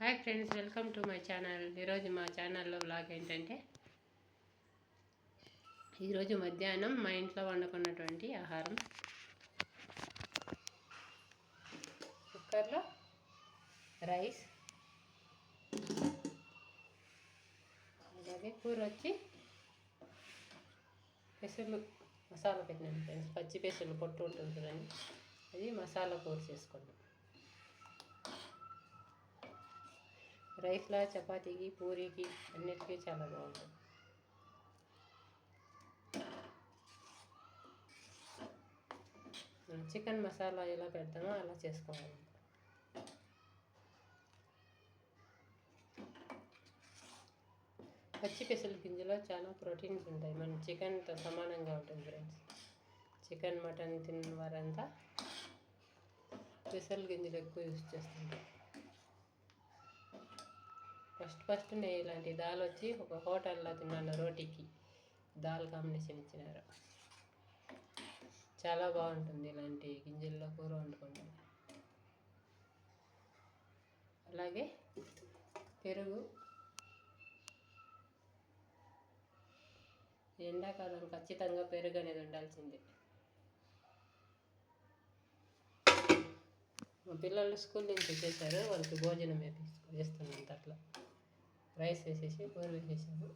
Hi friends, welcome to my channel. ఈరోజు మా ఛానల్లో వ్లాగ్ ఏంటంటే, ఈరోజు మధ్యాహ్నం మా ఇంట్లో వండుకున్నటువంటి ఆహారం. కుక్కర్లో రైస్, అలాగే కూర వచ్చి పెసలు మసాలా పెట్టినాను ఫ్రెండ్స్. పచ్చి పెసలు పొట్టు ఉంటుంది చూడండి, అది మసాలా కూర చేసుకున్నాం. రైస్లా చపాతీకి, పూరీకి అన్నిటికీ చాలా బాగుంటుంది. చికెన్ మసాలా ఎలా పెడతామో అలా చేసుకోవాలి. పచ్చి పెసలు గింజలో చాలా ప్రోటీన్స్ ఉంటాయి. మన చికెన్తో సమానంగా ఉంటుంది ఫ్రెండ్స్. చికెన్, మటన్ తిన్న వారంతా పెసలు గింజలు ఎక్కువ యూజ్ చేస్తుంటారు. ఫస్ట్ నేను ఇలాంటి దాల్ వచ్చి ఒక హోటల్లో తిన్నాను. రోటీకి దాల్ కాంబినేషన్ ఇచ్చినారు. చాలా బాగుంటుంది ఇలాంటి గింజల్లో కూర వండుకుంటాం. అలాగే పెరుగు, ఎండాకాలం ఖచ్చితంగా పెరుగు అనేది ఉండాల్సిందే. మా పిల్లలు స్కూల్ నుంచి వచ్చేసారు, వాళ్ళకి భోజనం వేస్తున్నాను. అట్లా రైస్ వేసేసి కూర వేసేసాము.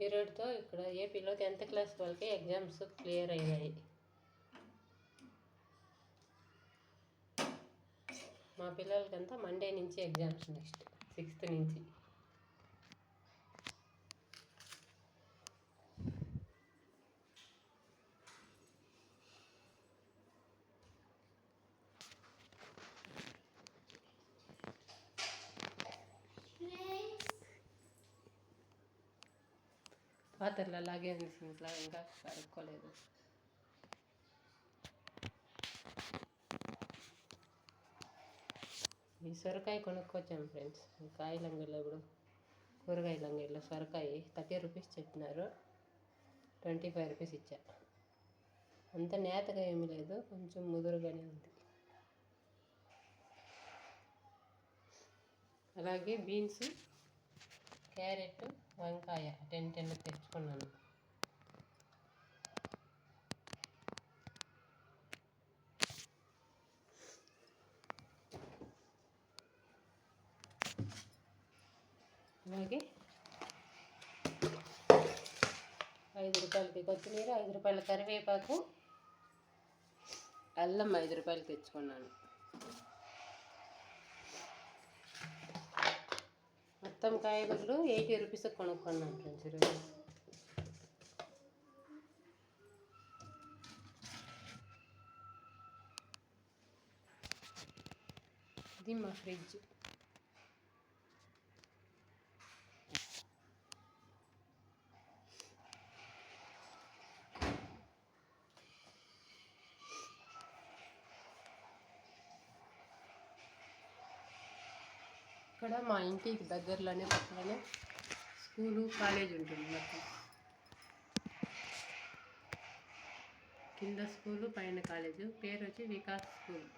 ఈ రోజుతో ఇక్కడ ఏపీలో 10th క్లాస్ వాళ్ళకి ఎగ్జామ్స్ క్లియర్ అయినాయి. మా పిల్లలకంతా మండే నుంచి ఎగ్జామ్స్, నెక్స్ట్ 6th నుంచి. పాత్రలు అలాగే ఉంది, ఇంట్లో ఇంకా కడుక్కోలేదు. ఈ సొరకాయ కొనుక్కొచ్చాము ఫ్రెండ్స్. కాయలంగిలో ఇప్పుడు కూరగాయలంగిలో సొరకాయ 30 రూపీస్ చెప్పినారు, 25 రూపీస్ ఇచ్చా. అంత నేతగా ఏమీ లేదు, కొంచెం ముదురుగానే ఉంది. అలాగే బీన్స్, క్యారెట్, వంకాయ 10 తెచ్చుకున్నాను. అలాగే 5 రూపాయలకి కొత్తిమీర, 5 రూపాయల కరివేపాకు, అల్లం 5 రూపాయలు తెచ్చుకున్నాను. మొత్తం కాయగూరలు 80 రూపీస్కి కొనుక్కున్నాను ఫ్రెండ్స్ ఈరోజు. ఇది మా ఫ్రిడ్జ్. ఇక్కడ మా ఇంటికి దగ్గరలోనే పక్కనే స్కూలు, కాలేజ్ ఉంటుంది. మొత్తం కింద స్కూలు, పైన కాలేజు. పేరు వచ్చి వికాస్ స్కూల్.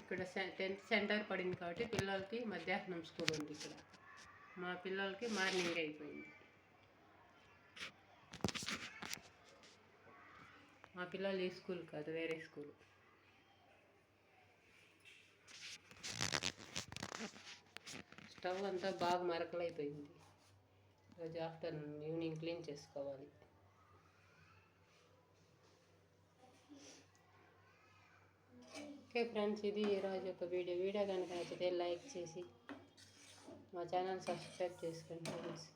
ఇక్కడ 10th సెంటర్ పడింది కాబట్టి పిల్లలకి మధ్యాహ్నం స్కూల్ ఉంది. ఇక్కడ మా పిల్లలకి మార్నింగ్ అయిపోయింది. మా పిల్లలు ఈ స్కూల్ కాదు, వేరే స్కూల్. స్టవ్ అంతా బాగా మరకలైపోయింది. రోజు ఆఫ్టర్నూన్, ఈవినింగ్ క్లీన్ చేసుకోవాలి. ఓకే ఫ్రెండ్స్, ఇది ఈరోజు ఒక వీడియో కనుక నచ్చితే లైక్ చేసి మా ఛానల్ సబ్స్క్రైబ్ చేసుకోండి ఫ్రెండ్స్.